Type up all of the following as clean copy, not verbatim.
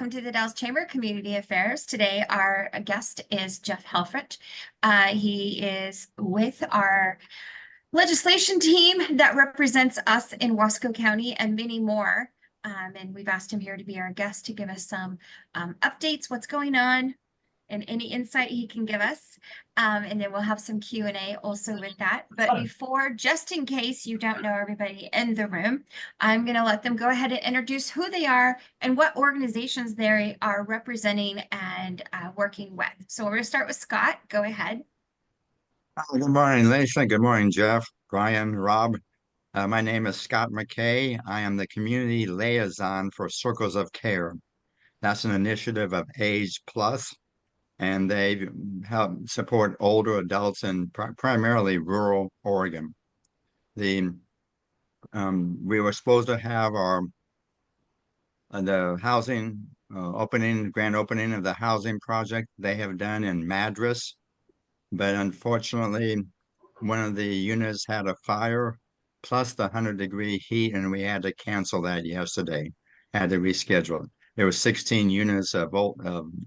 welcome to the Dalles Chamber Community Affairs. Today, our guest is Jeff Helfrich. He is with our legislation team that represents us in Wasco County and many more. And we've asked him here to be our guest to give us some updates, what's going on, and any insight he can give us. And then we'll have some Q&A also with that. But before, just in case you don't know everybody in the room, I'm going to let them go ahead and introduce who they are and what organizations they are representing and working with. So we're going to start with Scott. Go ahead. Good morning, Lisa. Good morning, Jeff, Brian, Rob. My name is Scott McKay. I am the community liaison for Circles of Care. That's an initiative of Age Plus, and they help support older adults in primarily rural Oregon. We were supposed to have the housing grand opening of the housing project they have done in Madras, but unfortunately, one of the units had a fire plus the 100-degree heat, and we had to cancel that yesterday. Had to reschedule it. There were 16 units of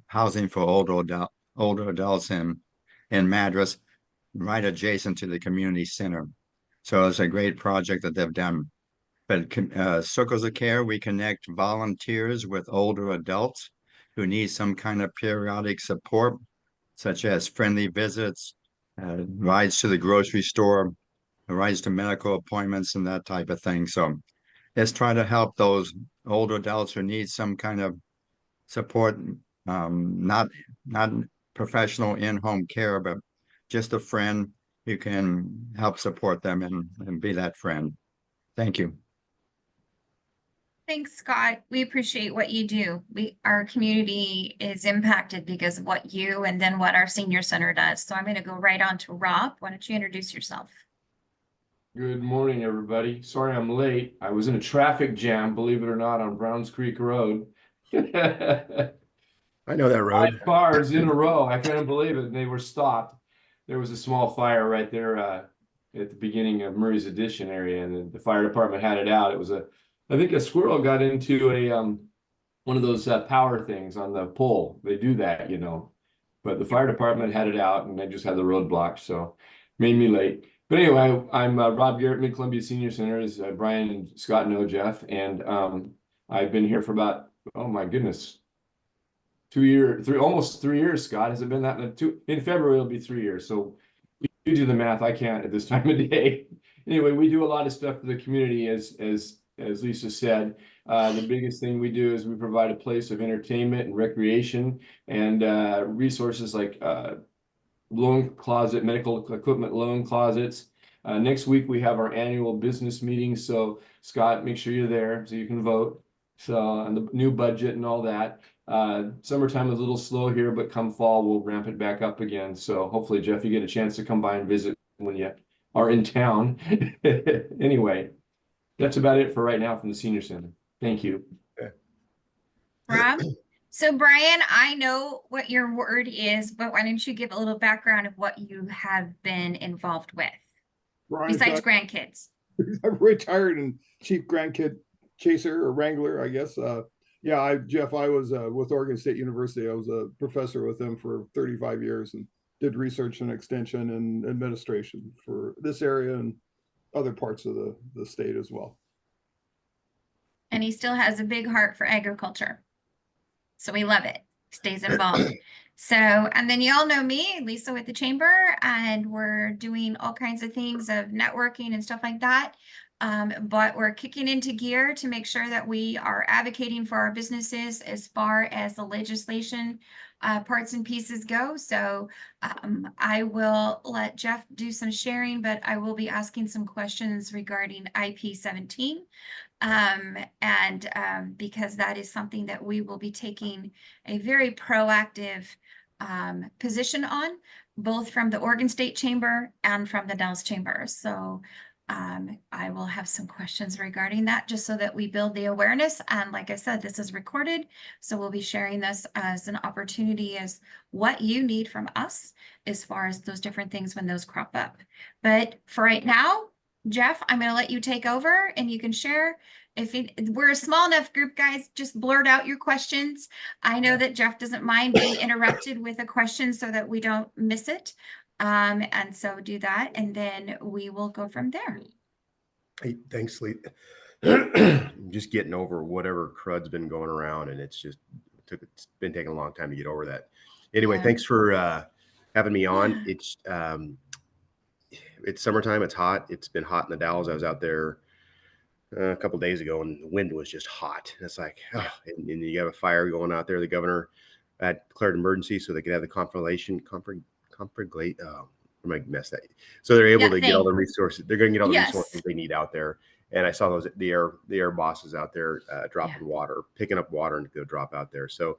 housing for older adults in Madras, right adjacent to the community center. So it's a great project that they've done. But Circles of Care, we connect volunteers with older adults who need some kind of periodic support, such as friendly visits, rides to the grocery store, rides to medical appointments, and that type of thing. So let's try to help those older adults who need some kind of support, not professional in-home care, but just a friend who can help support them and be that friend. Thank you. Thanks, Scott. We appreciate what you do. Our community is impacted because of what you and then what our senior center does. So I'm going to go right on to Rob. Why don't you introduce yourself? Good morning, everybody. Sorry I'm late. I was in a traffic jam, believe it or not, on Browns Creek Road. I know that road. 5 cars in a row. I couldn't believe it. And they were stopped. There was a small fire right there at the beginning of Murray's Addition area, and the fire department had it out. It was I think a squirrel got into one of those power things on the pole. They do that, you know. But the fire department had it out, and they just had the road blocked, so made me late. But anyway, I'm Rob Garrett, Mid-Columbia Senior Center, as Brian and Scott know, Jeff. And I've been here for about, oh my goodness, almost 3 years, Scott. Has it been that in February, it'll be 3 years. So you do the math. I can't at this time of day. Anyway, we do a lot of stuff for the community, as Lisa said. The biggest thing we do is we provide a place of entertainment and recreation and resources like loan closet, medical equipment loan closet. Next week, we have our annual business meeting. So Scott, make sure you're there so you can vote. So on the new budget and all that. Summertime is a little slow here, but come fall, we'll ramp it back up again. So hopefully, Jeff, you get a chance to come by and visit when you are in town. Anyway, that's about it for right now from the Senior Center. Thank you. Rob? So Brian, I know what your word is, but why don't you give a little background of what you have been involved with, besides grandkids? I'm retired and chief grandkid chaser or wrangler, I guess. Yeah, Jeff, I was with Oregon State University. I was a professor with them for 35 years and did research and extension and administration for this area and other parts of the state as well. And he still has a big heart for agriculture. So we love it. Stays involved. So, and then y'all know me, Lisa with the Chamber, and we're doing all kinds of things of networking and stuff like that. But we're kicking into gear to make sure that we are advocating for our businesses as far as the legislation parts and pieces go. So I will let Jeff do some sharing, but I will be asking some questions regarding IP-17. Because that is something that we will be taking a very proactive position on, both from the Oregon State Chamber and from the Dalles Chamber. So I will have some questions regarding that, just so that we build the awareness. And like I said, this is recorded, so we'll be sharing this as an opportunity as what you need from us as far as those different things when those crop up. But for right now, Jeff, I'm going to let you take over and you can share. We're a small enough group, guys, just blurt out your questions. I know that Jeff doesn't mind being interrupted with a question so that we don't miss it. And so do that, and then we will go from there. Hey, thanks, Lee. I'm just getting over whatever crud's been going around, and it's been taking a long time to get over that. Anyway, Yeah. thanks for having me on. Yeah. It's summertime. It's hot. It's been hot in the Dalles. I was out there a couple days ago, and the wind was just hot. And it's like, and you have a fire going out there. The governor had declared emergency so they could have the I might mess that. So they're able to get all the resources. They're going to get all the resources they need out there. And I saw the air bosses out there dropping water, picking up water and go drop out there. So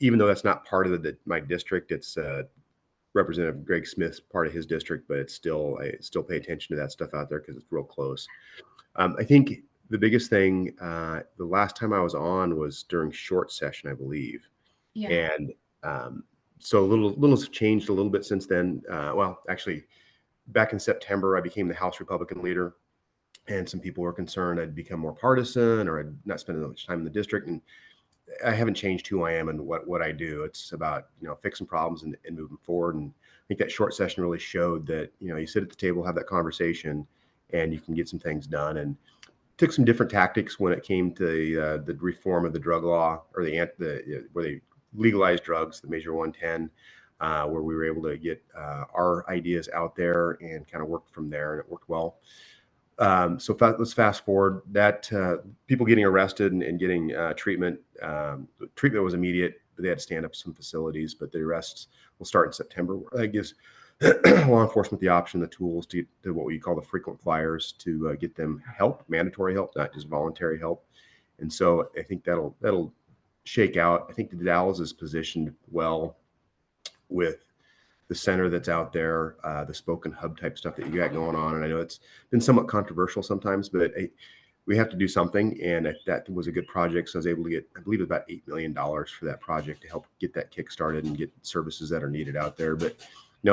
even though that's not part of my district, it's Representative Greg Smith's part of his district, but it's still, I still pay attention to that stuff out there because it's real close. I think the biggest thing, the last time I was on was during short session, I believe. Yeah. And so a little's changed a little bit since then. Well, actually, back in September, I became the House Republican leader, and some people were concerned I'd become more partisan or I'd not spend as much time in the district. And I haven't changed who I am and what I do. It's about, fixing problems and moving forward. And I think that short session really showed that, you sit at the table, have that conversation, and you can get some things done. And took some different tactics when it came to the reform of the drug law, or where they legalized drugs, the Measure 110, where we were able to get our ideas out there and kind of work from there, and it worked well. So let's fast forward. That people getting arrested and getting treatment. Treatment was immediate, but they had to stand up some facilities. But the arrests will start in September. That gives law enforcement the option, the tools to get to what we call the frequent flyers, to get them help, mandatory help, not just voluntary help. And so I think that'll shake out. I think the Dalles is positioned well with the center that's out there, the spoken hub type stuff that you got going on. And I know it's been somewhat controversial sometimes, but we have to do something. And that was a good project. So I was able to get, I believe it was about $8 million for that project to help get that kick started and get services that are needed out there. But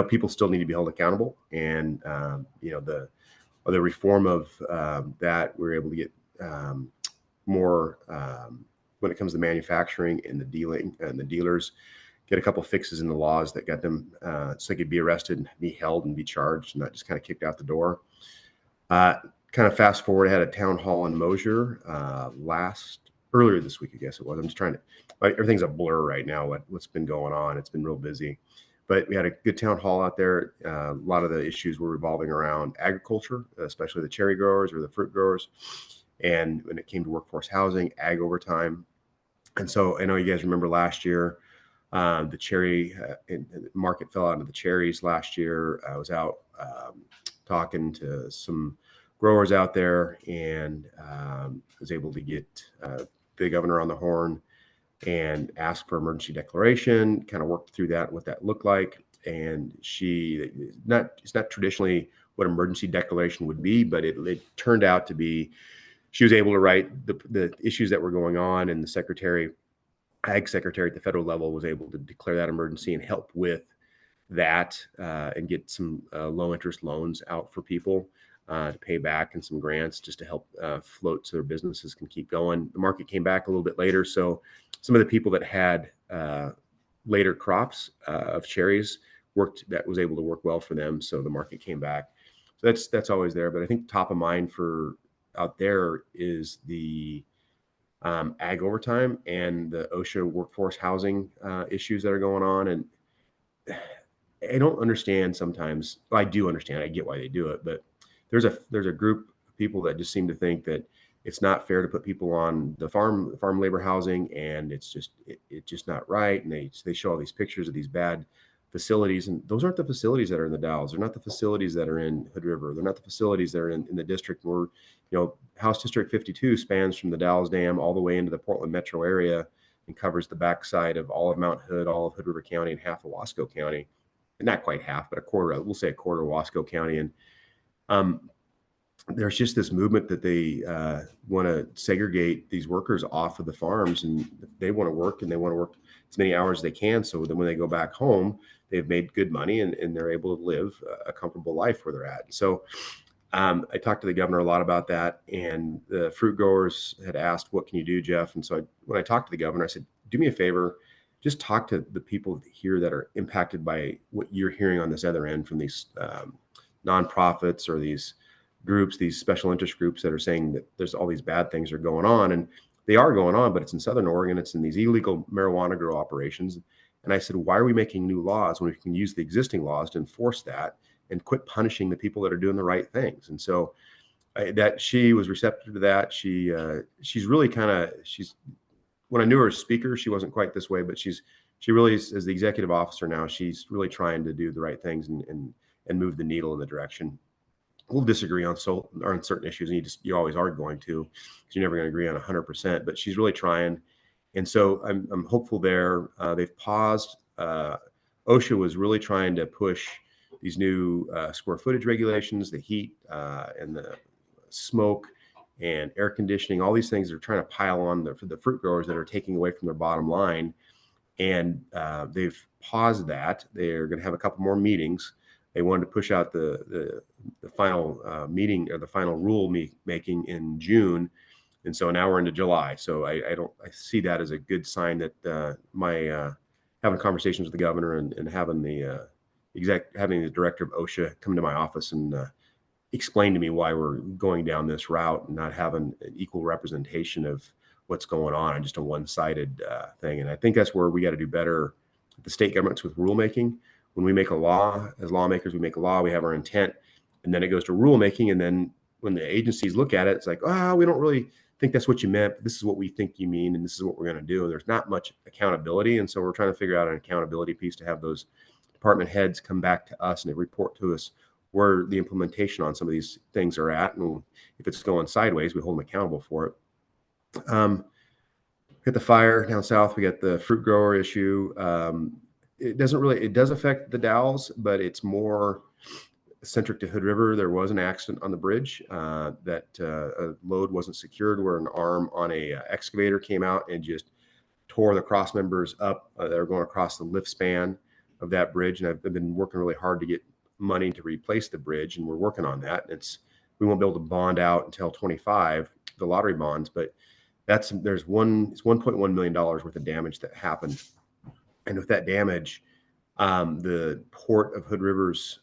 people still need to be held accountable. And, the reform of that, we're able to get more when it comes to manufacturing and the dealing and the dealers, get a couple fixes in the laws that got them so they could be arrested and be held and be charged, and not just kind of kicked out the door. Kind of fast forward, I had a town hall in Mosier earlier this week, I guess it was. I'm just trying to, everything's a blur right now, what's been going on. It's been real busy. But we had a good town hall out there. A lot of the issues were revolving around agriculture, especially the cherry growers or the fruit growers. And when it came to workforce housing, ag overtime. And so I know you guys remember last year, the cherry market fell out into the cherries last year. I was out talking to some growers out there, and was able to get the governor on the horn and ask for emergency declaration, kind of worked through that, what that looked like. And it's not traditionally what emergency declaration would be, but it turned out to be, she was able to write the issues that were going on, and the ag secretary at the federal level was able to declare that emergency and help with that, and get some low interest loans out for people to pay back, and some grants just to help float so their businesses can keep going. The market came back a little bit later. So some of the people that had later crops of cherries that was able to work well for them. So the market came back. So that's always there. But I think top of mind for out there is the ag overtime and the OSHA workforce housing issues that are going on. And I don't understand sometimes. Well, I do understand. I get why they do it, but there's a group of people that just seem to think that it's not fair to put people on the farm labor housing, and it's just not right. And they show all these pictures of these bad facilities, and those aren't the facilities that are in the Dalles. They're not the facilities that are in Hood River. They're not the facilities that are in the district where, House District 52 spans from the Dalles Dam all the way into the Portland metro area and covers the backside of all of Mount Hood, all of Hood River County, and half of Wasco County. And not quite half, but a quarter, we'll say a quarter of Wasco County. And there's just this movement that they want to segregate these workers off of the farms, and they want to work, and they want to work as many hours as they can. So then when they go back home, they've made good money, and they're able to live a comfortable life where they're at. So I talked to the governor a lot about that, and the fruit growers had asked, "What can you do, Jeff?" And so when I talked to the governor, I said, "Do me a favor, just talk to the people here that are impacted by what you're hearing on this other end from these nonprofits or these groups, these special interest groups that are saying that there's all these bad things are going on, and they are going on, but it's in Southern Oregon. It's in these illegal marijuana grow operations." And I said, "Why are we making new laws when we can use the existing laws to enforce that and quit punishing the people that are doing the right things?" And so that she was receptive to that. She's really when I knew her as speaker, she wasn't quite this way, but she really is, as the executive officer now, she's really trying to do the right things and move the needle in the direction. We'll disagree on certain issues, and you always are going to, because you're never going to agree on 100%. But she's really trying, and so I'm hopeful there. They've paused. OSHA was really trying to push these new square footage regulations, the heat and the smoke and air conditioning, all these things are trying to pile on for the fruit growers that are taking away from their bottom line. And they've paused that. They're going to have a couple more meetings. They wanted to push out the final meeting or the final rule making in June. And so now we're into July. So I see that as a good sign that having conversations with the governor and having the director of OSHA come to my office and explain to me why we're going down this route and not having an equal representation of what's going on and just a one-sided thing. And I think that's where we got to do better at the state governments with rulemaking. When we make a law, as lawmakers, we make a law, we have our intent, and then it goes to rulemaking. And then when the agencies look at it, it's like, oh, we don't really think that's what you meant, but this is what we think you mean, and this is what we're going to do. And there's not much accountability. And so we're trying to figure out an accountability piece to have those department heads come back to us and they report to us where the implementation on some of these things are at. And if it's going sideways, we hold them accountable for it. Hit the fire down south. We got the fruit grower issue. It does affect the Dalles, but it's more centric to Hood River. There was an accident on the bridge that a load wasn't secured, where an arm on a excavator came out and just tore the cross members up. They were going across the lift span of that bridge, and I've been working really hard to get money to replace the bridge, and we're working on that. We won't be able to bond out until 25, the lottery bonds, but it's $1.1 million worth of damage that happened. And with that damage, the Port of Hood River's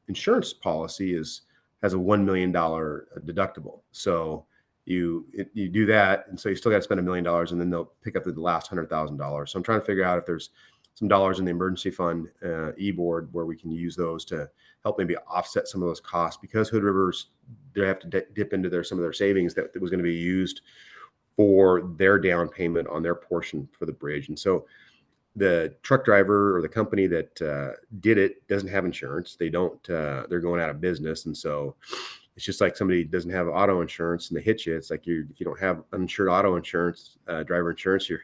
insurance policy has a $1 million deductible. So you do that, and so you still got to spend $1 million, and then they'll pick up the last $100,000. So I'm trying to figure out if there's some dollars in the emergency fund e-board where we can use those to help maybe offset some of those costs, because Hood Rivers, they have to dip into some of their savings that was going to be used for their down payment on their portion for the bridge. And so the truck driver or the company that did it doesn't have insurance. They're going out of business. And so it's just like somebody doesn't have auto insurance and they hit you. It's like if you don't have uninsured auto insurance, driver insurance, you're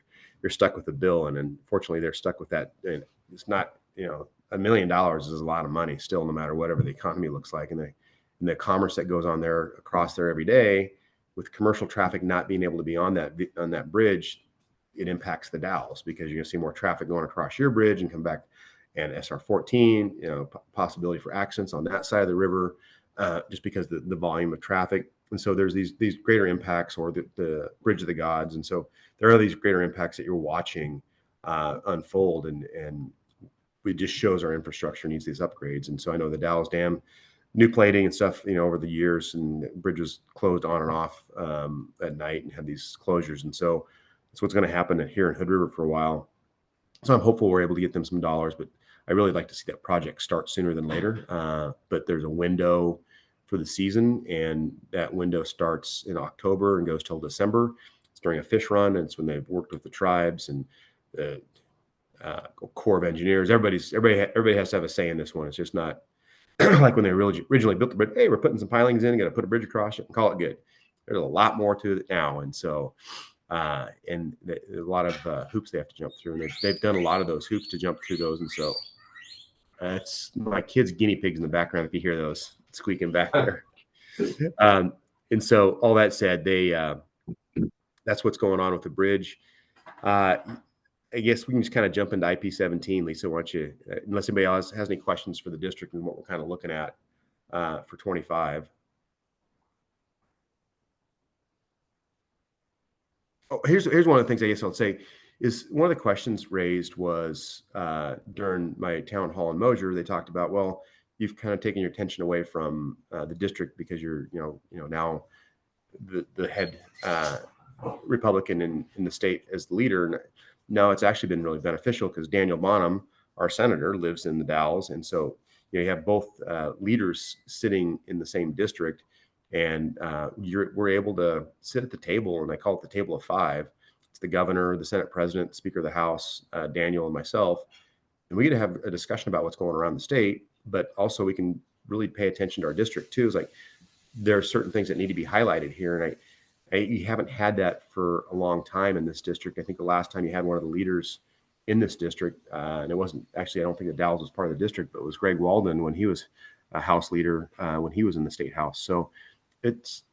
stuck with the bill. And unfortunately, they're stuck with that. And it's not, $1 million is a lot of money still, no matter whatever the economy looks like. And the commerce that goes on there across there every day, with commercial traffic not being able to be on that bridge, it impacts the Dalles, because you're going to see more traffic going across your bridge and come back, and SR 14, possibility for accidents on that side of the river, just because the volume of traffic. And so there's these greater impacts, or the bridge of the gods. And so there are these greater impacts that you're watching unfold, and it just shows our infrastructure needs these upgrades. And so I know the Dalles Dam, new plating and stuff, over the years, and bridges closed on and off at night and had these closures. And so that's what's going to happen here in Hood River for a while. So I'm hopeful we're able to get them some dollars, but I really like to see that project start sooner than later. But there's a window for the season, and that window starts in October and goes till December. It's during a fish run, and it's when they've worked with the tribes and the Corps of Engineers. Everybody has to have a say in this one. It's just not like when they originally built the bridge. Hey, we're putting some pilings in, got to put a bridge across it and call it good. There's a lot more to it now, and so a lot of hoops they have to jump through, and they've done a lot of those hoops to jump through those. And so it's my kids' guinea pigs in the background if you hear those squeaking back there. And so all that said, that's what's going on with the bridge. I guess we can just kind of jump into IP-17, Lisa. Why don't you, unless anybody else has any questions for the district and what we're kind of looking at for 25. Oh, here's one of the things I guess I'll say is one of the questions raised was during my town hall in Mosier. They talked about, well, you've kind of taken your attention away from the district because you're now the head Republican in the state as the leader. And no, it's actually been really beneficial because Daniel Bonham, our senator, lives in the Dalles, and so you have both leaders sitting in the same district, and we're able to sit at the table, and I call it the table of five. It's the governor, the Senate president, Speaker of the House, Daniel, and myself, and we get to have a discussion about what's going around the state, but also we can really pay attention to our district too. It's like there are certain things that need to be highlighted here, and you haven't had that for a long time in this district. I think the last time you had one of the leaders in this district, and it wasn't actually, I don't think that Dalles was part of the district, but it was Greg Walden when he was a House leader when he was in the state House. So it's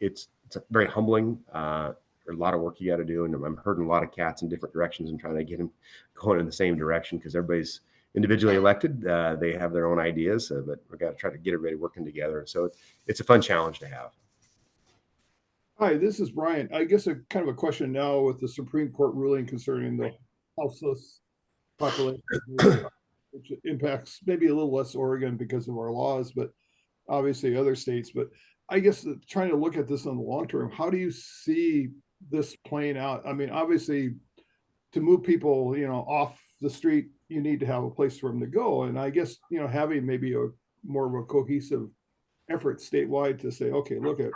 very humbling. There's a lot of work you got to do, and I'm herding a lot of cats in different directions and trying to get them going in the same direction because everybody's individually elected. They have their own ideas, but we've got to try to get everybody working together. So it's a fun challenge to have. Hi, this is Brian. I guess a kind of a question now with the Supreme Court ruling concerning the houseless population, which impacts maybe a little less Oregon because of our laws, but obviously other states. But I guess trying to look at this in the long term, how do you see this playing out? I mean, obviously, to move people, off the street, you need to have a place for them to go. And I guess, having maybe a more of a cohesive effort statewide to say, okay, look at,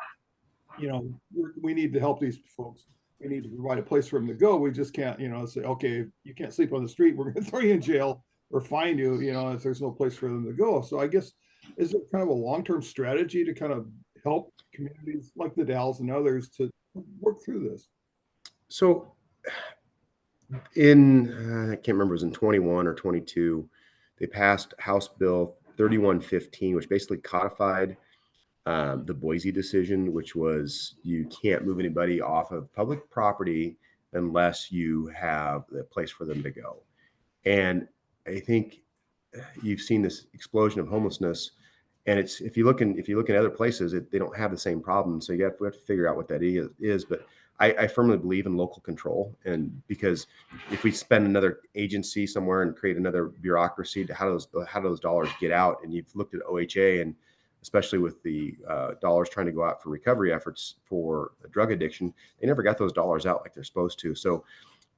we need to help these folks. We need to provide a place for them to go. We just can't, say, okay, you can't sleep on the street. We're going to throw you in jail or fine you, if there's no place for them to go. So I guess, is it kind of a long-term strategy to kind of help communities like the Dalles and others to work through this? So in, I can't remember, it was in 21 or 22, they passed House Bill 3115, which basically codified the Boise decision, which was you can't move anybody off of public property unless you have a place for them to go. And I think you've seen this explosion of homelessness, and it's if you look at other places, they don't have the same problem. So we have to figure out what that is. But I firmly believe in local control, and because if we spend another agency somewhere and create another bureaucracy, how do those dollars get out? And you've looked at OHA, and especially with the dollars trying to go out for recovery efforts for drug addiction, they never got those dollars out like they're supposed to. So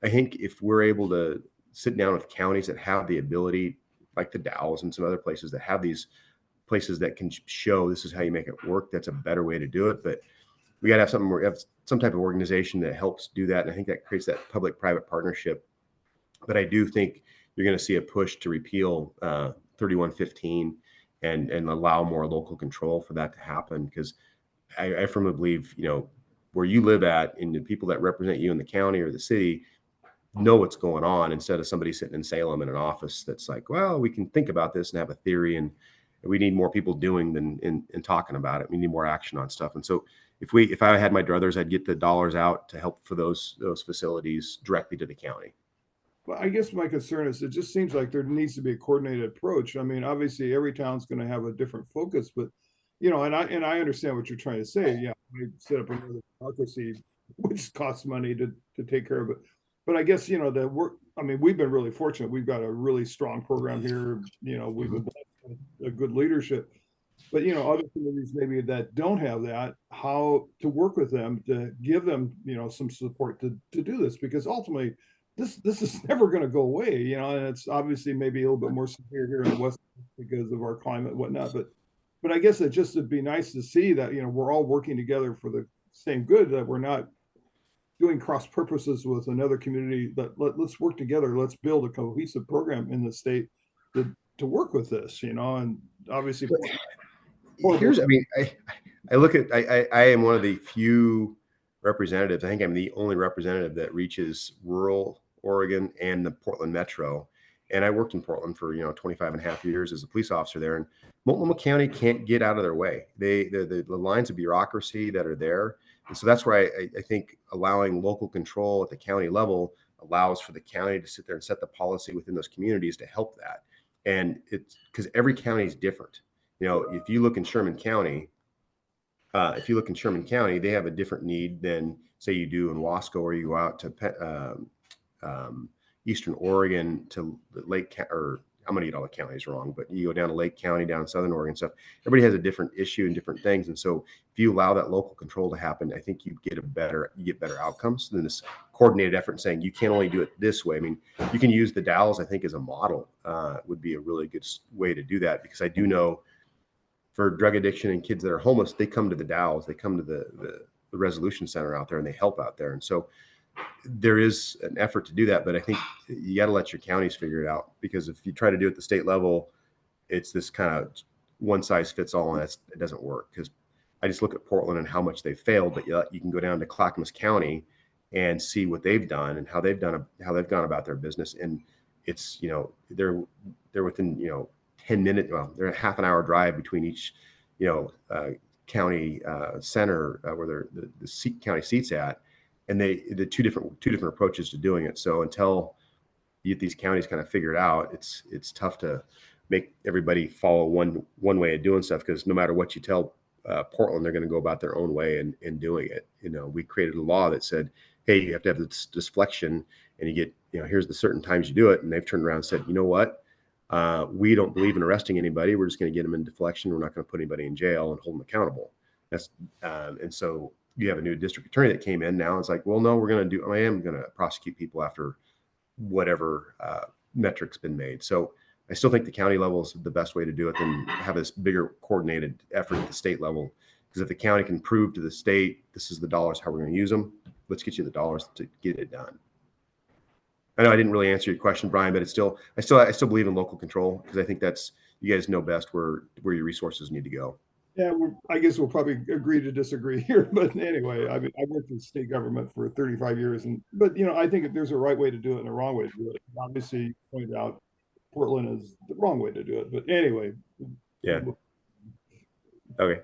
I think if we're able to sit down with counties that have the ability, like the Dalles and some other places that have these places that can show this is how you make it work, that's a better way to do it. But we got to have something where we have some type of organization that helps do that. And I think that creates that public-private partnership. But I do think you're going to see a push to repeal 3115 and allow more local control for that to happen. Because I firmly believe, where you live at and the people that represent you in the county or the city know what's going on, instead of somebody sitting in Salem in an office that's like, well, we can think about this and have a theory, and we need more people doing than in talking about it. We need more action on stuff. And so if I had my druthers, I'd get the dollars out to help for those facilities directly to the county. Well, I guess my concern is it just seems like there needs to be a coordinated approach. I mean, obviously every town's going to have a different focus, but and I understand what you're trying to say. Yeah, we set up another bureaucracy, which costs money to take care of it. But I guess the work. I mean, we've been really fortunate. We've got a really strong program here. We've been blessed with a good leadership. But other communities maybe that don't have that, how to work with them to give them some support to do this, because ultimately this is never going to go away, and it's obviously maybe a little bit more severe here in the West because of our climate and whatnot. But I guess it'd be nice to see that we're all working together for the same good, that we're not doing cross purposes with another community. That let's work together. Let's build a cohesive program in the state to work with this, and obviously. I look at, I am one of the few representatives. I think I'm the only representative that reaches rural Oregon and the Portland metro. And I worked in Portland for, 25 and a half years as a police officer there. And Multnomah County can't get out of their way. The lines of bureaucracy that are there. And so that's why I think allowing local control at the county level allows for the county to sit there and set the policy within those communities to help that. And it's because every county is different. If you look in Sherman County, If you look in Sherman County, they have a different need than say you do in Wasco, or you go out to Eastern Oregon to Lake, or I'm going to get all the counties wrong, but you go down to Lake County, down in Southern Oregon stuff. Everybody has a different issue and different things. And so if you allow that local control to happen, I think you get better outcomes than this coordinated effort saying you can't only do it this way. I mean, you can use the Dalles, I think, as a model. Would be a really good way to do that, because I do know for drug addiction and kids that are homeless, they come to the Dalles, they come to the resolution center out there, and they help out there. And so there is an effort to do that, but I think you got to let your counties figure it out, because if you try to do it at the state level, it's this kind of one size fits all, and it doesn't work. Because I just look at Portland and how much they've failed, but you can go down to Clackamas County and see what they've done and how they've gone about their business. And it's, they're within, 10 minutes, well, they're a half an hour drive between each, county center where the county seat's at. And the two different approaches to doing it. So until you get these counties kind of figured out, it's tough to make everybody follow one way of doing stuff, because no matter what you tell Portland, they're going to go about their own way in doing it. We created a law that said, hey, you have to have this flexion, and you get, here's the certain times you do it. And they've turned around and said, you know what? We don't believe in arresting anybody. We're just going to get them in deflection. We're not going to put anybody in jail and hold them accountable. And so you have a new district attorney that came in now. It's like, well, no, I am going to prosecute people after whatever metric's been made. So I still think the county level is the best way to do it than have this bigger coordinated effort at the state level. Because if the county can prove to the state, this is the dollars, how we're going to use them, let's get you the dollars to get it done. I know I didn't really answer your question, Brian, but I still believe in local control, because I think you guys know best where your resources need to go. Yeah, I guess we'll probably agree to disagree here, but anyway, I mean, I worked in state government for 35 years, but I think there's a right way to do it and a wrong way to do it. Obviously, you pointed out Portland is the wrong way to do it, but anyway. Yeah. Okay.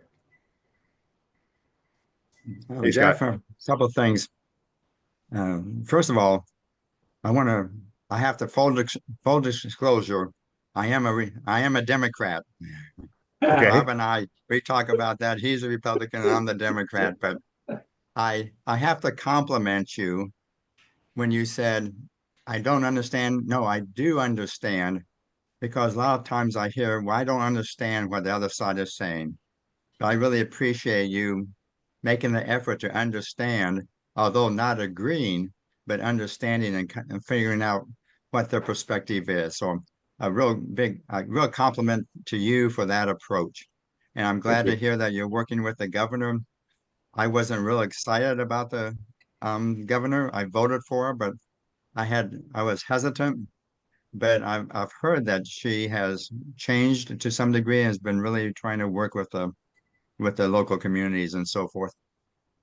Hey, Jeff, a couple of things. First of all, I have to full disclosure. I am a Democrat. Okay. Bob and we talk about that. He's a Republican and I'm the Democrat, but I have to compliment you when you said, I don't understand. No, I do understand, because a lot of times I hear, well, I don't understand what the other side is saying. But I really appreciate you making the effort to understand, although not agreeing, but understanding and figuring out what their perspective is. So a real compliment to you for that approach. And I'm glad to hear that you're working with the governor. I wasn't real excited about the governor. I voted for her, but I was hesitant. But I've heard that she has changed to some degree and has been really trying to work with the local communities and so forth.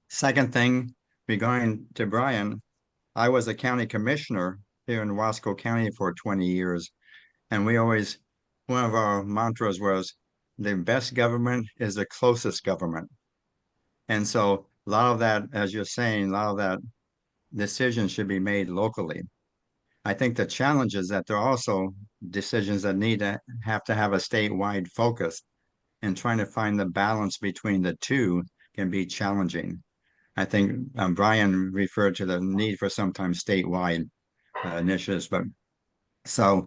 Second thing, regarding to Brian, I was a county commissioner here in Wasco County for 20 years. And one of our mantras was, the best government is the closest government. And so a lot of that, as you're saying, a lot of that decision should be made locally. I think the challenge is that there are also decisions that have to have a statewide focus, and trying to find the balance between the two can be challenging. I think Brian referred to the need for sometimes statewide initiatives, but so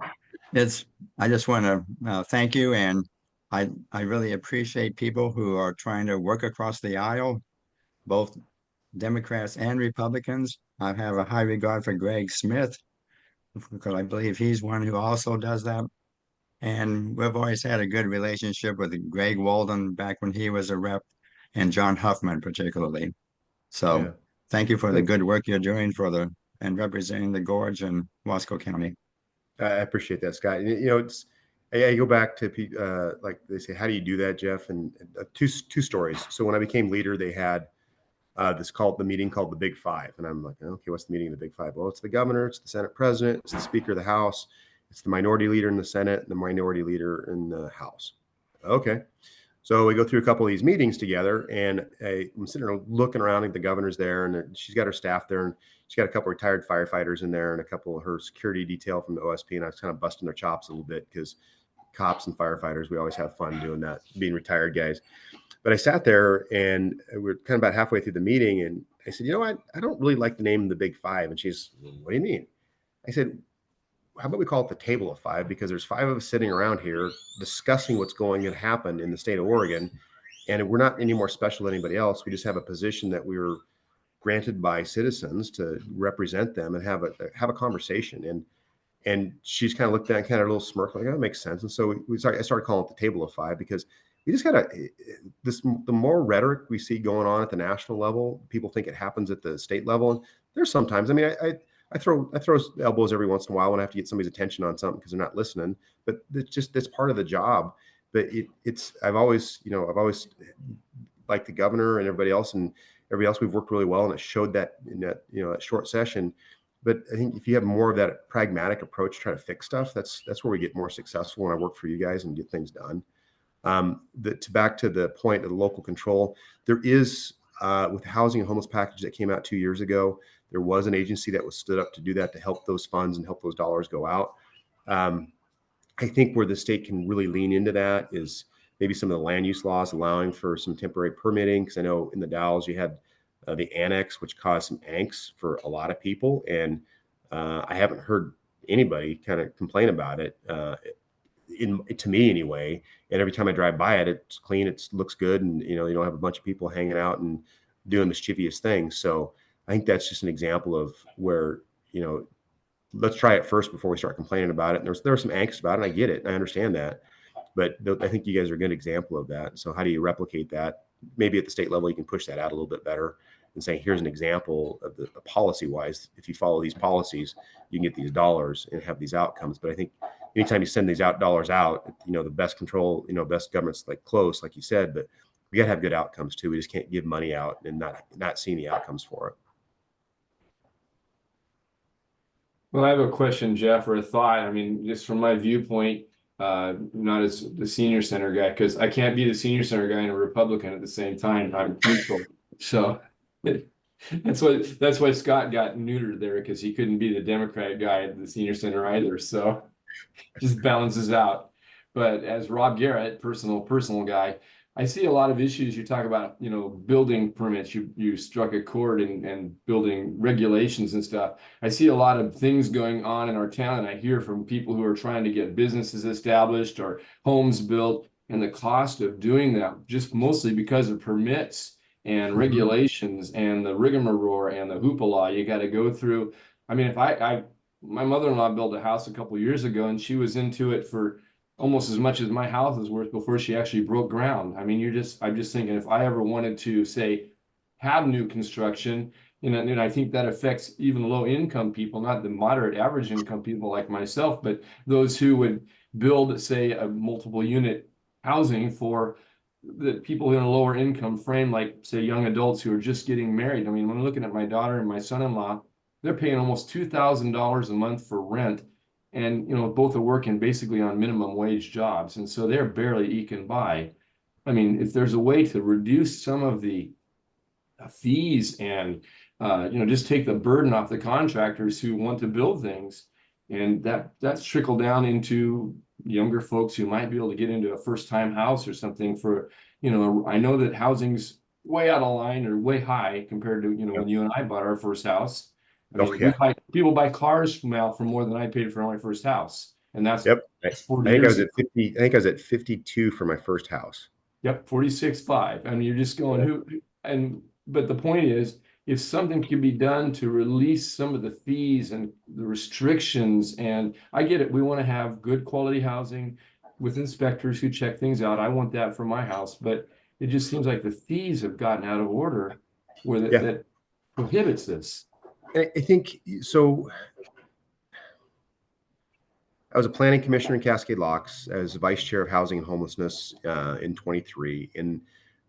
I just want to thank you, and I really appreciate people who are trying to work across the aisle, both Democrats and Republicans. I have a high regard for Greg Smith, because I believe he's one who also does that. And we've always had a good relationship with Greg Walden back when he was a rep, and John Huffman particularly. So thank you for the good work you're doing and representing the Gorge and Wasco County. I appreciate that, Scott. I go back to like they say, how do you do that, Jeff? And two stories. So when I became leader, they had the meeting called the Big Five, and I'm like, okay, what's the meeting of the Big Five? Well, it's the governor, it's the Senate president, it's the Speaker of the House, it's the minority leader in the Senate, and the minority leader in the House. Okay, so we go through a couple of these meetings together, and I'm sitting there looking around, and the governor's there, and she's got her staff there, and she's got a couple of retired firefighters in there, and a couple of her security detail from the OSP, and I was kind of busting their chops a little bit, because cops and firefighters, we always have fun doing that, being retired guys. But I sat there and we're kind of about halfway through the meeting, and I said, you know what? I don't really like the name the Big Five. And she's, what do you mean? I said, how about we call it the Table of Five? Because there's five of us sitting around here discussing what's going to happen in the state of Oregon. And we're not any more special than anybody else. We just have a position that we were granted by citizens to represent them and have a conversation. And she's kind of looked at it, kind of a little smirk, like, oh, that makes sense. And so I started calling it the Table of Five, because we just got the more rhetoric we see going on at the national level, people think it happens at the state level. And there's sometimes, I mean, I throw elbows every once in a while when I have to get somebody's attention on something because they're not listening, but it's part of the job. But I've always liked the governor and everybody else, we've worked really well, and it showed that in that, that short session. But I think if you have more of that pragmatic approach, try to fix stuff, that's where we get more successful when I work for you guys and get things done. Back to the point of the local control, there is, with the housing and homeless package that came out 2 years ago, there was an agency that was stood up to do that, to help those funds and help those dollars go out. I think where the state can really lean into that is maybe some of the land use laws allowing for some temporary permitting. Because I know in the Dalles you had the annex, which caused some angst for a lot of people. And I haven't heard anybody kind of complain about it, to me anyway. And every time I drive by it, it's clean, it looks good. And, you don't have a bunch of people hanging out and doing mischievous things. So I think that's just an example of where, let's try it first before we start complaining about it. And there's some angst about it. I get it. I understand that. But I think you guys are a good example of that. So how do you replicate that? Maybe at the state level, you can push that out a little bit better and say, here's an example of the policy wise. If you follow these policies, you can get these dollars and have these outcomes. But I think anytime you send these dollars out, the best control, best government's like close, like you said, but we got to have good outcomes too. We just can't give money out and not see any outcomes for it. Well, I have a question, Jeff, or a thought. I mean, just from my viewpoint, not as the senior center guy, because I can't be the senior center guy and a Republican at the same time. I'm neutral. So that's why Scott got neutered there, because he couldn't be the Democrat guy at the senior center either. So just balances out. But as Rob Garrett, personal guy, I see a lot of issues. You talk about, building permits, you struck a chord and building regulations and stuff. I see a lot of things going on in our town, and I hear from people who are trying to get businesses established or homes built, and the cost of doing that, just mostly because of permits and regulations and the rigmarole and the hoopla you got to go through. I mean, if my mother-in-law built a house a couple of years ago, and she was into it for almost as much as my house is worth before she actually broke ground. I mean, I'm just thinking, if I ever wanted to, say, have new construction, and I think that affects even low income people, not the moderate average income people like myself, but those who would build, say, a multiple unit housing for the people in a lower income frame, like, say, young adults who are just getting married. I mean, when I'm looking at my daughter and my son-in-law, they're paying almost $2,000 a month for rent. And, both are working basically on minimum wage jobs. And so they're barely eking by. I mean, if there's a way to reduce some of the fees and, just take the burden off the contractors who want to build things, and that's trickled down into younger folks who might be able to get into a first-time house or something for, I know that housing's way out of line or way high compared to, when you and I bought our first house. I mean, people buy cars now for more than I paid for my first house, and that's 40 years. I think I was at 52 for my first house. Yep, 46.5. I mean, you're just going but the point is, if something could be done to release some of the fees and the restrictions, and I get it, we want to have good quality housing with inspectors who check things out. I want that for my house, but it just seems like the fees have gotten out of order where that prohibits this. I think so. I was a planning commissioner in Cascade Locks as vice chair of housing and homelessness in 23, and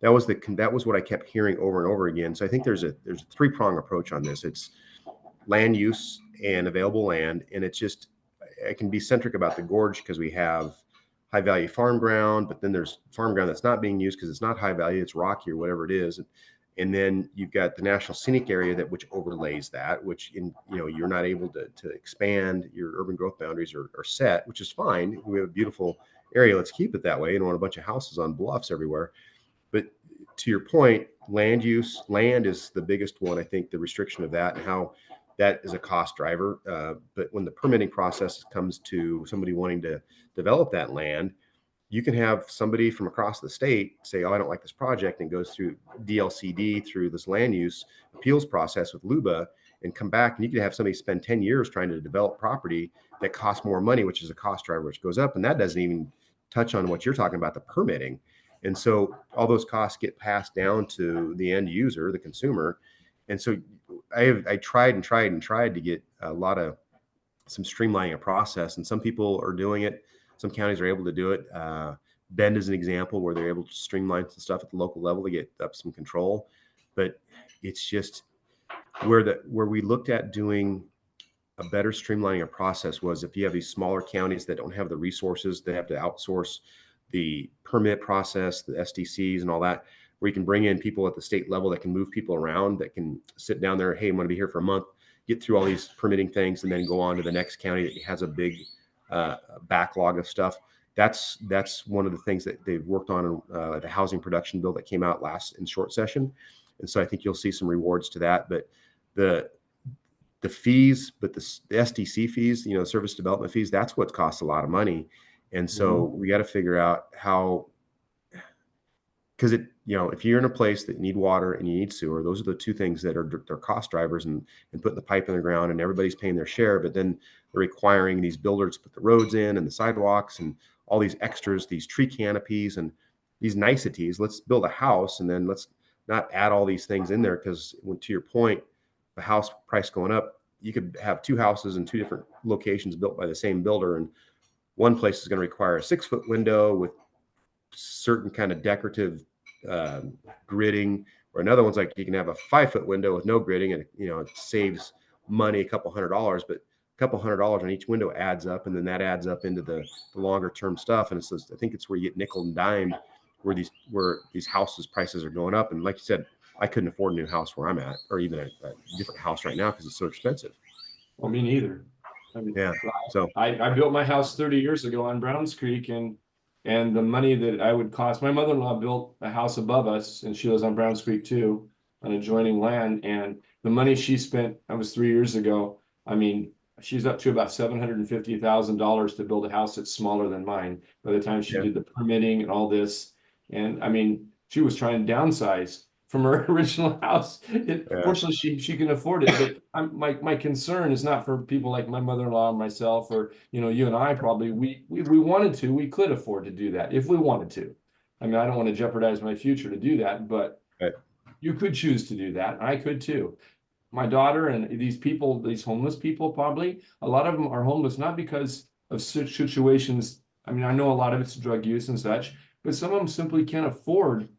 that was what I kept hearing over and over again. So I think there's a three-prong approach on this. It's land use and available land, and I can be centric about the gorge because we have high value farm ground, but then there's farm ground that's not being used because it's not high value, it's rocky or whatever it is. And then you've got the national scenic area which overlays that, which you're not able to expand. Your urban growth boundaries are set, which is fine. We have a beautiful area. Let's keep it that way. You don't want a bunch of houses on bluffs everywhere. But to your point, land is the biggest one. I think the restriction of that and how that is a cost driver. But when the permitting process comes to somebody wanting to develop that land, you can have somebody from across the state say, oh, I don't like this project, and goes through DLCD, through this land use appeals process with LUBA, and come back, and you can have somebody spend 10 years trying to develop property that costs more money, which is a cost driver, which goes up. And that doesn't even touch on what you're talking about, the permitting. And so all those costs get passed down to the end user, the consumer. And so I tried to get some streamlining of process, and some people are doing it. Some counties are able to do it. Bend is an example where they're able to streamline some stuff at the local level to get up some control. But it's just where we looked at doing a better streamlining of process was if you have these smaller counties that don't have the resources, they have to outsource the permit process, the SDCs and all that, where you can bring in people at the state level that can move people around, that can sit down there, hey, I'm going to be here for a month, get through all these permitting things, and then go on to the next county that has a big backlog of stuff. That's one of the things that they've worked on in the housing production bill that came out in short session. And so I think you'll see some rewards to that. But the fees, but the SDC fees, service development fees, that's what costs a lot of money. And so we got to figure out how, because if you're in a place that need water and you need sewer, those are the two things that are cost drivers, and putting the pipe in the ground, and everybody's paying their share, but then they're requiring these builders to put the roads in and the sidewalks and all these extras, these tree canopies and these niceties. Let's build a house, and then let's not add all these things in there, because to your point, the house price going up, you could have two houses in two different locations built by the same builder, and one place is going to require a 6-foot window with certain kind of decorative gridding, or another one's like you can have a 5-foot window with no gridding, and it saves money, a couple $100, but a couple $100 on each window adds up, and then that adds up into the longer term stuff. And I think it's where you get nickel and dimed, where these houses prices are going up. And like you said, I couldn't afford a new house where I'm at, or even a different house right now, because it's so expensive. Well, me neither. I mean, yeah. So I built my house 30 years ago on Browns Creek, and the money that I would cost, my mother-in-law built a house above us, and she lives on Browns Creek too, on adjoining land. And the money she spent, that was 3 years ago. I mean, she's up to about $750,000 to build a house that's smaller than mine by the time she did the permitting and all this. And I mean, she was trying to downsize from her original house. Fortunately, she can afford it. But my concern is not for people like my mother-in-law and myself, or you and I probably. We wanted to, we could afford to do that if we wanted to. I mean, I don't want to jeopardize my future to do that, but you could choose to do that. I could too. My daughter and these people, these homeless people, probably a lot of them are homeless not because of situations. I mean, I know a lot of it's drug use and such, but some of them simply can't afford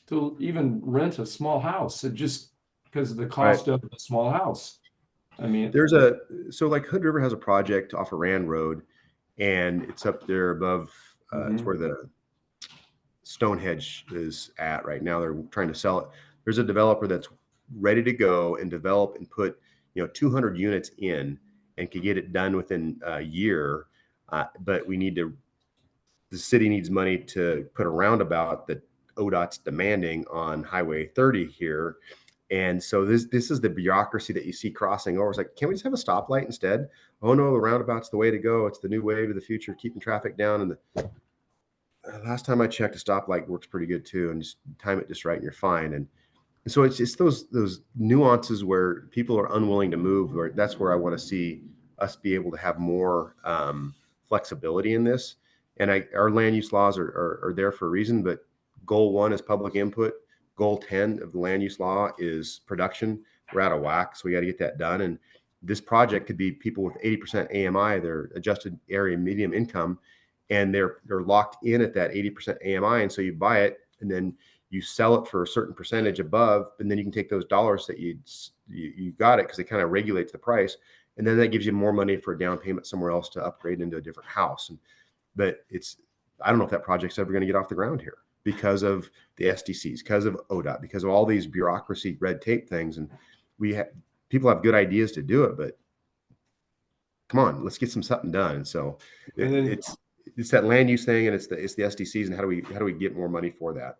to even rent a small house, just because of the cost of a small house. I mean, so like Hood River has a project off of Rand Road, and it's up there above, it's where the Stonehenge is at right now. They're trying to sell it. There's a developer that's ready to go and develop and put 200 units in, and could get it done within a year. But the city needs money to put a roundabout that ODOT's demanding on Highway 30 here. And so this is the bureaucracy that you see crossing over. It's like, can't we just have a stoplight instead? Oh no, the roundabout's the way to go. It's the new wave of the future, keeping traffic down. And the last time I checked, a stoplight works pretty good too, and just time it just right and you're fine. And so it's just those nuances where people are unwilling to move. That's where I want to see us be able to have more flexibility in this. And our land use laws are there for a reason, but goal 1 is public input. Goal 10 of the land use law is production. We're out of whack, so we got to get that done. And this project could be people with 80% AMI, their adjusted area medium income, and they're locked in at that 80% AMI. And so you buy it, and then you sell it for a certain percentage above, and then you can take those dollars that you got it, because it kind of regulates the price, and then that gives you more money for a down payment somewhere else to upgrade into a different house. But I don't know if that project's ever going to get off the ground here, because of the SDCs, because of ODOT, because of all these bureaucracy, red tape things. And people have good ideas to do it, but come on, let's get something done. And so it's that land use thing, and it's the SDCs, and how do we get more money for that?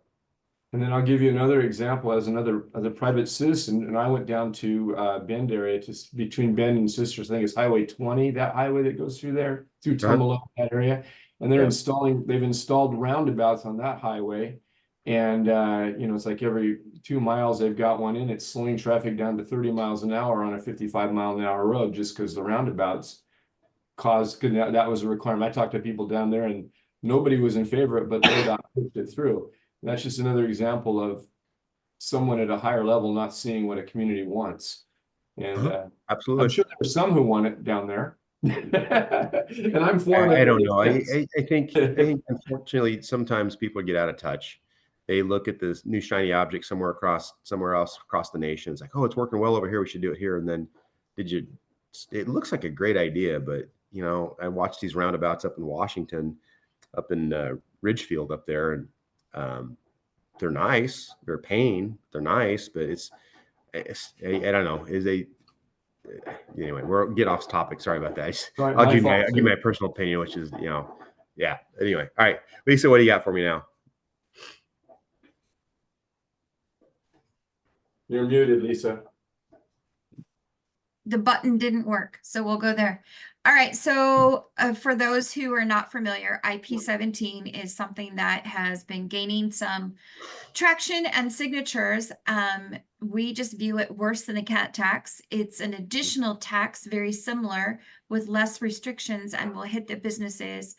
And then I'll give you another example as a private citizen. And I went down to Bend area, between Bend and Sisters. I think it's Highway 20, that highway that goes through there, through Tumalo, that area. And they've installed roundabouts on that highway. And it's like every 2 miles they've got one in. It's slowing traffic down to 30 miles an hour on a 55-mile-an-hour road, just because the roundabouts that was a requirement. I talked to people down there and nobody was in favor of it, but they pushed it through. And that's just another example of someone at a higher level not seeing what a community wants. And absolutely, I'm sure there's some who want it down there. And I'm for it. I don't know. I think unfortunately sometimes people get out of touch. They look at this new shiny object somewhere else across the nation. It's like, oh, it's working well over here, we should do it here. And then it looks like a great idea, but I watched these roundabouts up in Washington, up in Ridgefield up there, and they're nice. They're a pain. They're nice, but it's I don't know. Anyway, we'll get off topic. Sorry about that. I'll give my personal opinion, which is, yeah. Anyway, all right, Lisa, what do you got for me now? You're muted, Lisa. The button didn't work, so we'll go there. All right, so for those who are not familiar, IP17 is something that has been gaining some traction and signatures. We just view it worse than a cat tax. It's an additional tax, very similar, with less restrictions, and will hit the businesses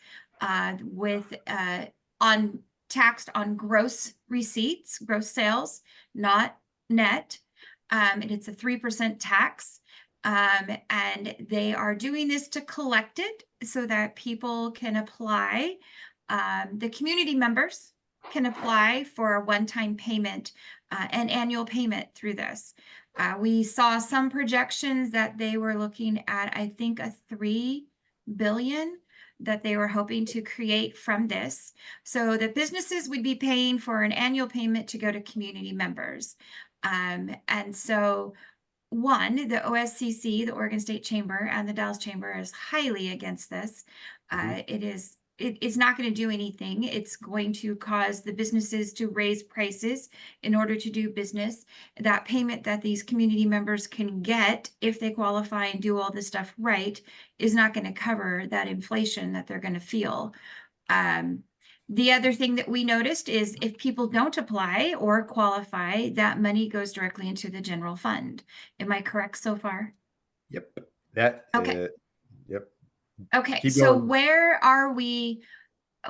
taxed on gross receipts, gross sales, not net. And it's a 3% tax. And they are doing this to collect it so that people can apply. The community members can apply for a one-time payment, an annual payment through this. We saw some projections that they were looking at, I think, a $3 billion that they were hoping to create from this. So the businesses would be paying for an annual payment to go to community members. And so the OSCC, the Oregon State Chamber, and the Dalles Chamber is highly against this. It's not going to do anything. It's going to cause the businesses to raise prices in order to do business. That payment that these community members can get if they qualify and do all this stuff right is not going to cover that inflation that they're going to feel. The other thing that we noticed is if people don't apply or qualify, that money goes directly into the general fund. Am I correct so far? Yep. Okay. Yep. Okay. Keep So going. where are we?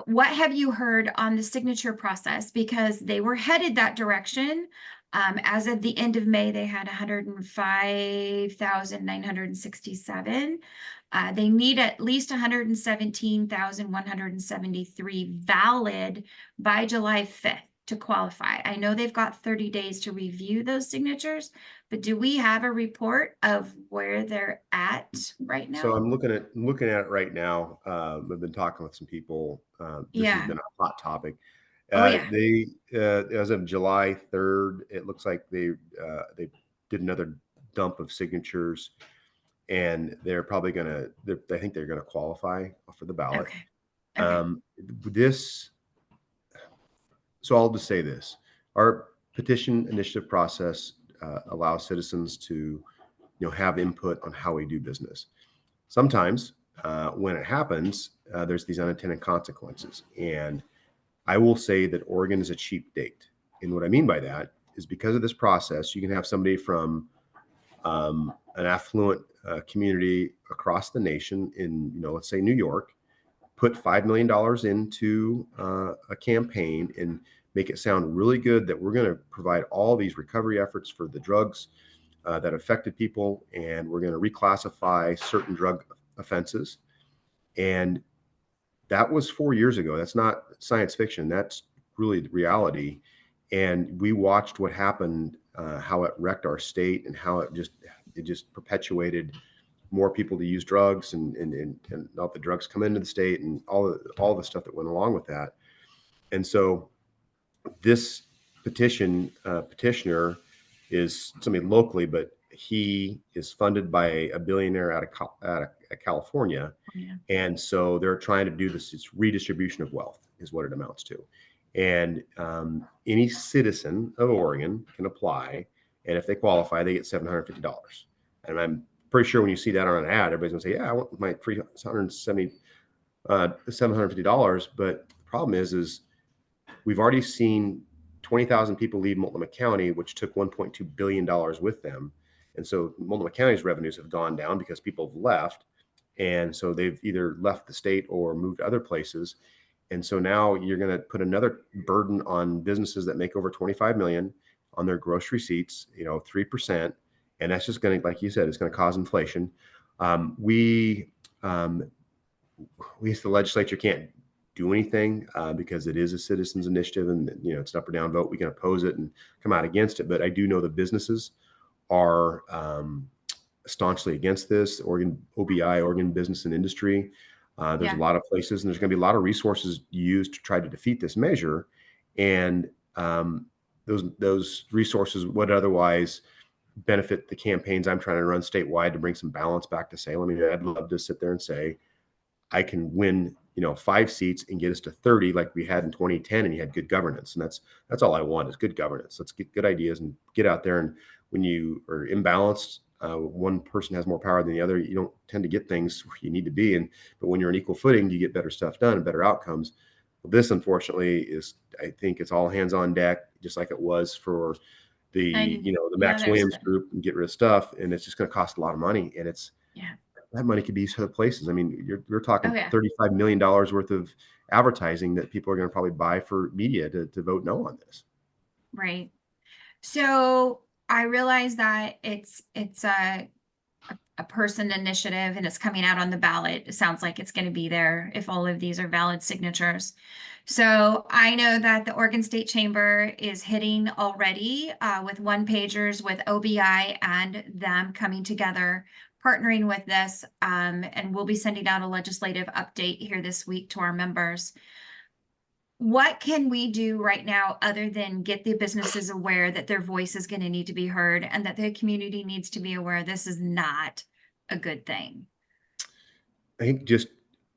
What have you heard on the signature process? Because they were headed that direction. As of the end of May, they had 105,967. They need at least 117,173 valid by July 5th to qualify. I know they've got 30 days to review those signatures, but do we have a report of where they're at right now? So I'm looking at it right now. I've been talking with some people. This has been a hot topic. They as of July 3rd, it looks like they did another dump of signatures, and they're probably I think they're gonna qualify for the ballot. Okay. So I'll just say this: our petition initiative process allows citizens to have input on how we do business. Sometimes when it happens, there's these unintended consequences, and I will say that Oregon is a cheap date. And what I mean by that is because of this process, you can have somebody from an affluent community across the nation in, let's say New York, put $5 million into a campaign and make it sound really good that we're going to provide all these recovery efforts for the drugs that affected people, and we're going to reclassify certain drug offenses. And that was 4 years ago. That's not science fiction. That's really the reality. And we watched what happened, how it wrecked our state, and how it just perpetuated more people to use drugs and not the drugs come into the state and all the stuff that went along with that. And so this petitioner is somebody locally, but he is funded by a billionaire out of California. Yeah. And so they're trying to do this redistribution of wealth is what it amounts to. And any citizen of Oregon can apply. And if they qualify, they get $750. And I'm pretty sure when you see that on an ad, everybody's gonna say, yeah, I want my $750. But the problem is we've already seen 20,000 people leave Multnomah County, which took $1.2 billion with them. And so Multnomah County's revenues have gone down because people have left. And so they've either left the state or moved to other places. And so now you're going to put another burden on businesses that make over 25 million on their gross receipts, 3%. And that's just going to, like you said, it's going to cause inflation. We as the legislature can't do anything because it is a citizens initiative, and it's an up or down vote. We can oppose it and come out against it. But I do know the businesses are staunchly against this. OBI, Oregon Business and Industry. There's a lot of places, and there's going to be a lot of resources used to try to defeat this measure. And those resources would otherwise benefit the campaigns I'm trying to run statewide to bring some balance back to Salem. I mean, I'd love to sit there and say, I can win, 5 seats and get us to 30 like we had in 2010, and you had good governance. And that's all I want is good governance. Let's get good ideas and get out there. And when you are imbalanced, one person has more power than the other, you don't tend to get things where you need to be. But when you're on equal footing, you get better stuff done and better outcomes. Well, this, unfortunately, I think it's all hands on deck, just like it was for the Max Williams group, and get rid of stuff. And it's just going to cost a lot of money. And that money could be used other places. I mean, you're talking $35 million worth of advertising that people are going to probably buy for media to vote no on this. Right. So I realize that it's a person initiative and it's coming out on the ballot. It sounds like it's going to be there if all of these are valid signatures. So I know that the Oregon State Chamber is hitting already with one-pagers with OBI and them coming together, partnering with this, and we'll be sending out a legislative update here this week to our members. What can we do right now other than get the businesses aware that their voice is going to need to be heard and that the community needs to be aware this is not a good thing? I think this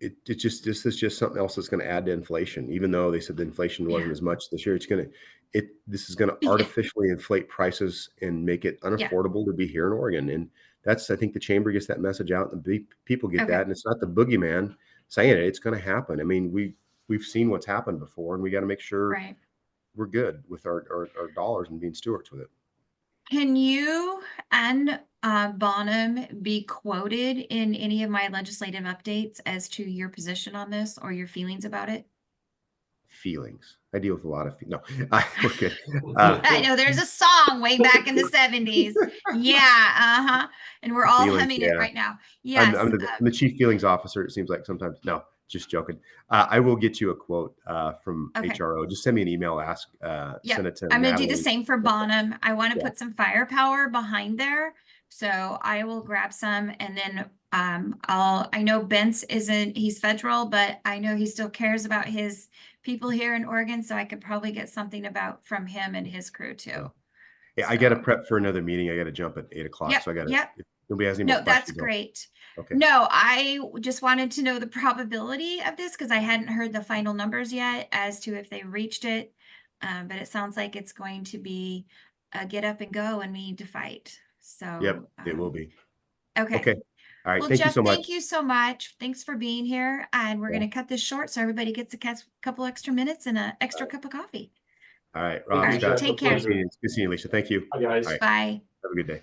is just something else that's going to add to inflation. Even though they said the inflation wasn't as much this year, this is going to artificially inflate prices and make it unaffordable to be here in Oregon. And I think the chamber gets that message out, and the people get that. And it's not the boogeyman saying it; it's going to happen. I mean, we've seen what's happened before, and we got to make sure we're good with our dollars and being stewards with it. Can you and Bonham be quoted in any of my legislative updates as to your position on this or your feelings about it? Feelings. I deal with a lot of no. We're good. I know there's a song way back in the 70s. Yeah, and we're all humming it right now. Yes, I'm the chief feelings officer. It seems like sometimes. No, just joking. I will get you a quote from HRO. Just send me an email. Send it to. I'm going to do the same for Bonham. I want to put some firepower behind there, so I will grab some, and then I know Bentz he's federal, but I know he still cares about his people here in Oregon, so I could probably get something from him and his crew too. Yeah, I got to prep for another meeting. I got to jump at 8 o'clock. So I got to. If nobody has any more questions. That's great. Okay. No, I just wanted to know the probability of this because I hadn't heard the final numbers yet as to if they reached it. But it sounds like it's going to be a get up and go, and we need to fight. So it will be. Okay. All right. Well, thank Jeff, you so much. thank you so much. Thanks for being here. And we're going to cut this short so everybody gets a couple extra minutes and an extra cup of coffee. All right, Rob. All right, take care. Good seeing you, Lisa. Thank you. Bye, guys. All right. Bye. Have a good day.